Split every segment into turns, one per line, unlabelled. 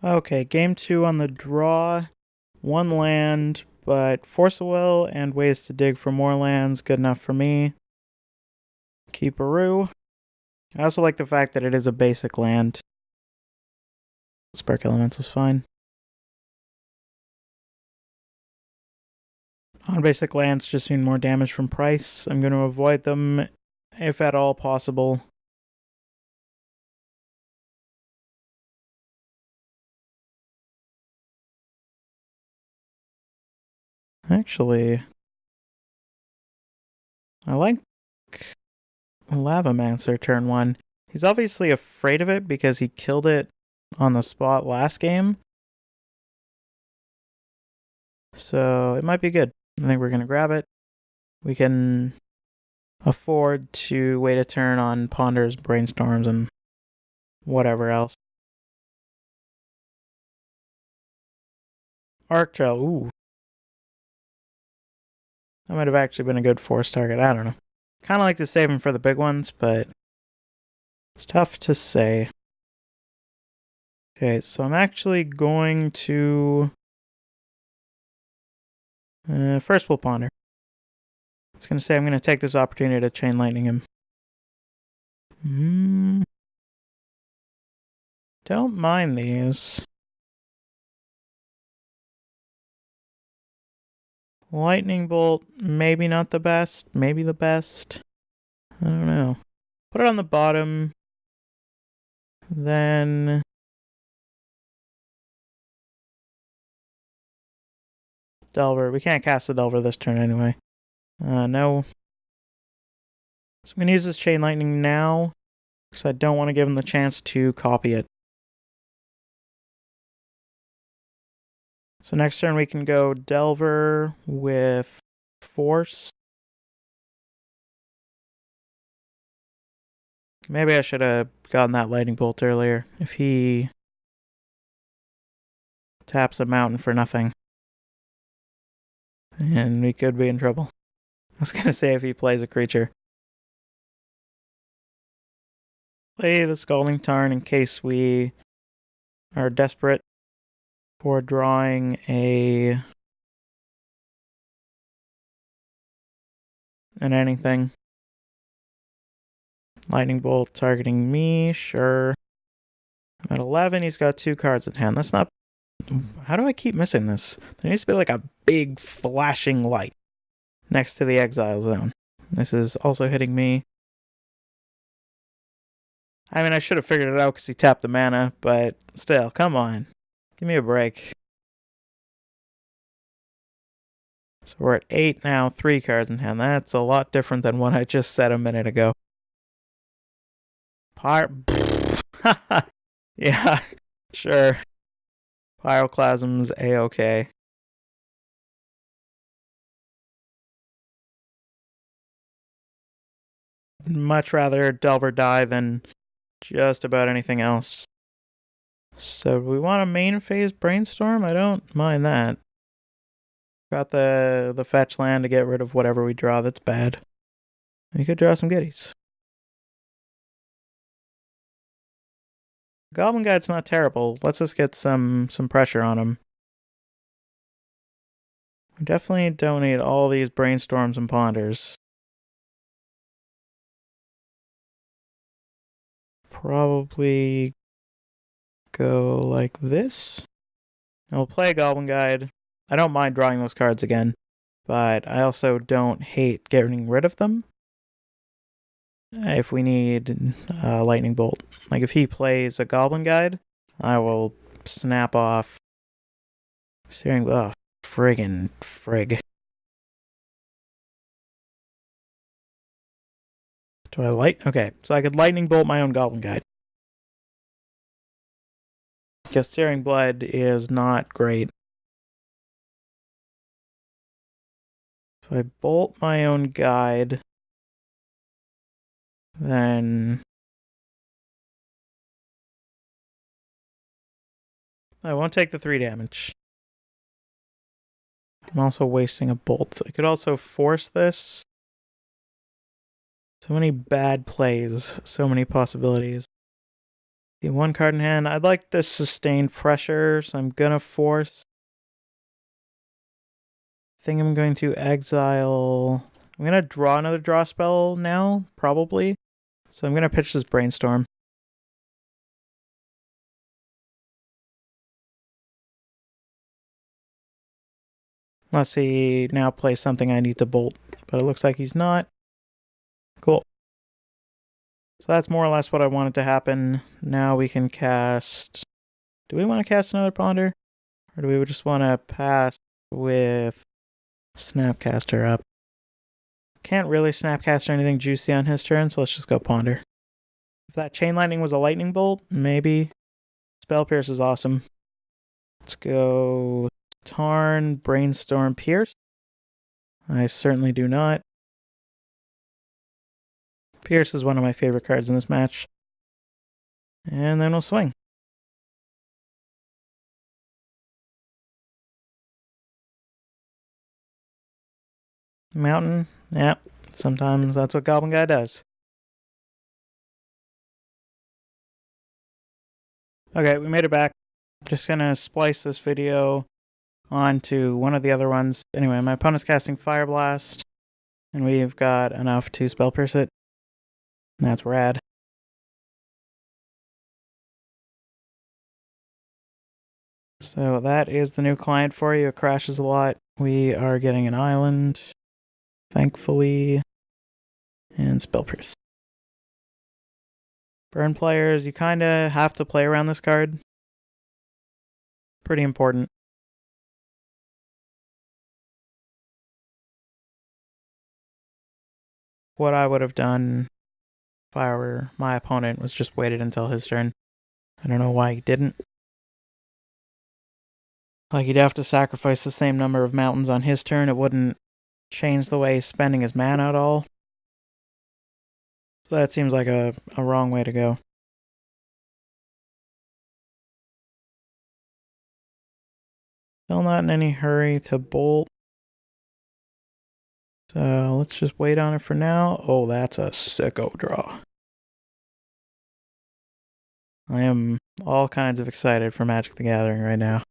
Okay, game 2 on the draw. 1 land, but Force of Will and ways to dig for more lands, good enough for me. Keeperoo. I also like the fact that it is a basic land. Spark Elemental's fine. Non-basic lands just mean more damage from price. I'm going to avoid them if at all possible. Actually, I like Lavamancer turn 1. He's obviously afraid of it because he killed it on the spot last game. So it might be good. I think we're going to grab it. We can afford to wait a turn on Ponders, Brainstorms, and whatever else. Arc Trail, ooh. That might have actually been a good force target. I don't know. Kind of like to save him for the big ones, but it's tough to say. Okay, so I'm actually going to... first we'll Ponder. I was going to say I'm going to take this opportunity to Chain Lightning him. Don't mind these. Lightning Bolt, maybe not the best, maybe the best. I don't know. Put it on the bottom. Then... Delver. We can't cast the Delver this turn anyway. No. So I'm going to use this Chain Lightning now, because I don't want to give him the chance to copy it. So next turn we can go Delver with Force. Maybe I should have gotten that Lightning Bolt earlier. If he taps a mountain for nothing, and we could be in trouble. I was going to say if he plays a creature. Play the Scalding Tarn in case we are desperate for drawing an anything. Lightning Bolt targeting me, sure. I'm at 11, he's got 2 cards in hand. That's not... How do I keep missing this? There needs to be like a big flashing light next to the exile zone. This is also hitting me. I mean, I should have figured it out because he tapped the mana, but still, come on. Give me a break. So we're at 8 now, 3 cards in hand. That's a lot different than what I just said a minute ago. Yeah, sure. Pyroclasm's A-okay. Much rather Delver die than just about anything else. So do we want a main phase Brainstorm? I don't mind that. Got the fetch land to get rid of whatever we draw that's bad. We could draw some goodies. Goblin Guide's not terrible. Let's just get some pressure on him. We definitely don't need all these Brainstorms and Ponders. Probably go like this. And we'll play Goblin Guide. I don't mind drawing those cards again, but I also don't hate getting rid of them if we need Lightning Bolt. Like if he plays a Goblin Guide, I will snap off Searing... Oh, friggin' frig. Do I light? Okay, so I could Lightning Bolt my own Goblin Guide. Because Searing Blood is not great. If I bolt my own guide, then I won't take the 3 damage. I'm also wasting a bolt. I could also force this. So many bad plays, so many possibilities. The one card in hand. I'd like this sustained pressure, so I'm gonna force. I think I'm going to exile. I'm gonna draw another draw spell now, probably. So I'm gonna pitch this Brainstorm. Unless he now plays something I need to bolt, but it looks like he's not. Cool. So that's more or less what I wanted to happen. Now we can cast... Do we want to cast another Ponder? Or do we just want to pass with Snapcaster up? Can't really Snapcaster anything juicy on his turn, so let's just go Ponder. If that Chain Lightning was a Lightning Bolt, maybe. Spell Pierce is awesome. Let's go Tarn, Brainstorm, Pierce. I certainly do not. Pierce is one of my favorite cards in this match. And then we'll swing. Mountain. Yep. Sometimes that's what Goblin Guy does. Okay, we made it back. Just gonna splice this video onto one of the other ones. Anyway, my opponent's casting Fire Blast, and we've got enough to Spell Pierce it. That's rad. So that is the new client for you. It crashes a lot. We are getting an island, thankfully, and Spell Pierce. Burn players, you kind of have to play around this card. Pretty important. What I would have done if I were my opponent was just waited until his turn. I don't know why he didn't. Like, he'd have to sacrifice the same number of mountains on his turn. It wouldn't change the way he's spending his mana at all. So that seems like a wrong way to go. Still not in any hurry to bolt. So let's just wait on it for now. Oh, that's a sicko draw. I am all kinds of excited for Magic the Gathering right now.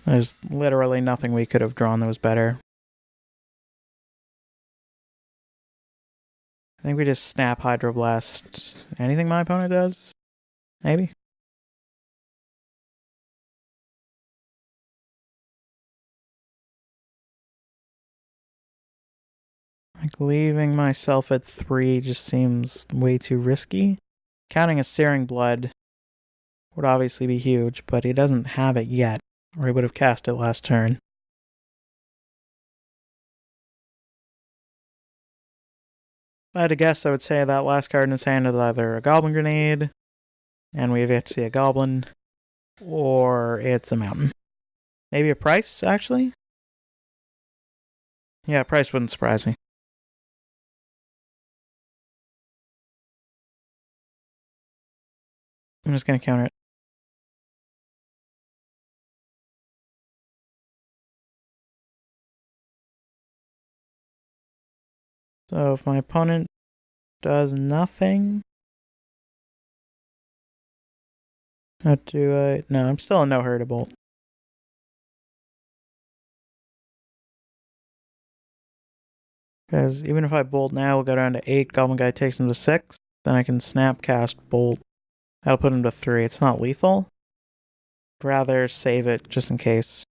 There's literally nothing we could have drawn that was better. I think we just snap Hydroblast. Anything my opponent does? Maybe? Like, leaving myself at 3 just seems way too risky. Counting a Searing Blood would obviously be huge, but he doesn't have it yet, or he would have cast it last turn. If I had to guess, I would say that last card in his hand is either a Goblin Grenade, and we have yet to see a Goblin, or it's a Mountain. Maybe a Price, actually? Yeah, Price wouldn't surprise me. I'm just going to counter it. So if my opponent does nothing... What do I... No, I'm still in no hurry to bolt. Because even if I bolt now, we'll go down to 8. Goblin Guy takes him to 6. Then I can snap cast bolt. That'll put him to 3. It's not lethal. I'd rather save it just in case.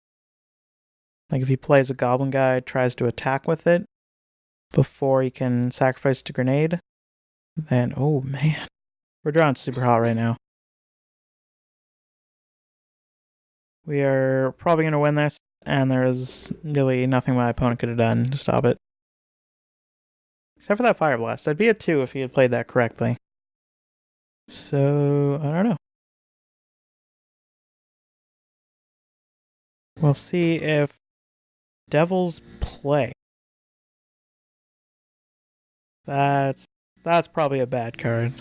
Like if he plays a Goblin Guy, tries to attack with it before he can sacrifice to grenade, then, oh man. We're drawing super hot right now. We are probably going to win this, and there is really nothing my opponent could have done to stop it. Except for that Fire Blast. I'd be a 2 if he had played that correctly. So, I don't know. We'll see if Devils play. That's probably a bad card.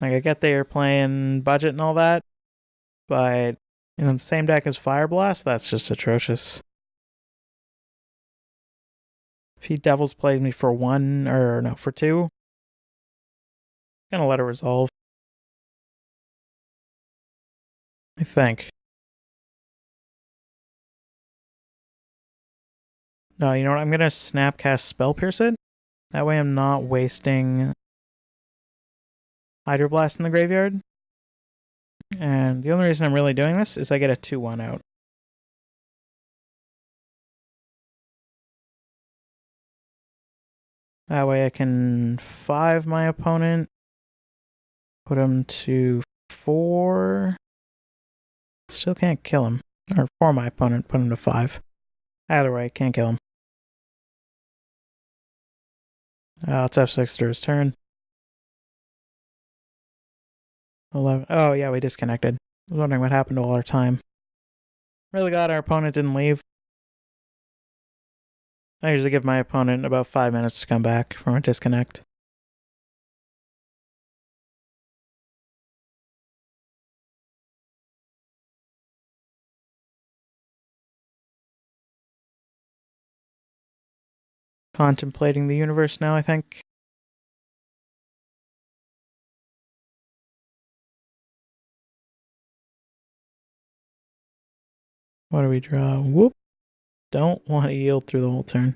Like, I get they are playing budget and all that, but in the same deck as Fire Blast, that's just atrocious. If he Devils plays me for 1, or no, for 2, I'm gonna let it resolve. I think. No, you know what? I'm gonna Snapcast Spell Pierce it. That way I'm not wasting Hydroblast in the graveyard. And the only reason I'm really doing this is I get a 2-1 out. That way I can 5 my opponent, put him to 4. Still can't kill him. Or 4 my opponent, put him to 5. Either way, can't kill him. It's F6 through his turn. 11. Oh, yeah, we disconnected. I was wondering what happened to all our time. Really glad our opponent didn't leave. I usually give my opponent about 5 minutes to come back from a disconnect. Contemplating the universe now, I think. What do we draw? Whoop. Don't want to yield through the whole turn.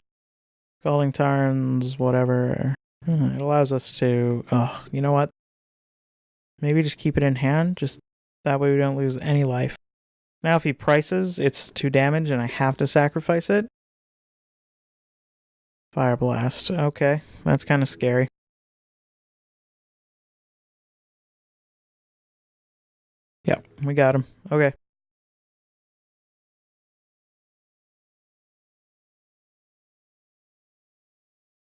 Scalding Tarns, whatever. It allows us to... Oh, you know what? Maybe just keep it in hand. Just that way we don't lose any life. Now if he prices, it's 2 damage and I have to sacrifice it. Fire Blast. Okay, that's kind of scary. Yep, we got him. Okay.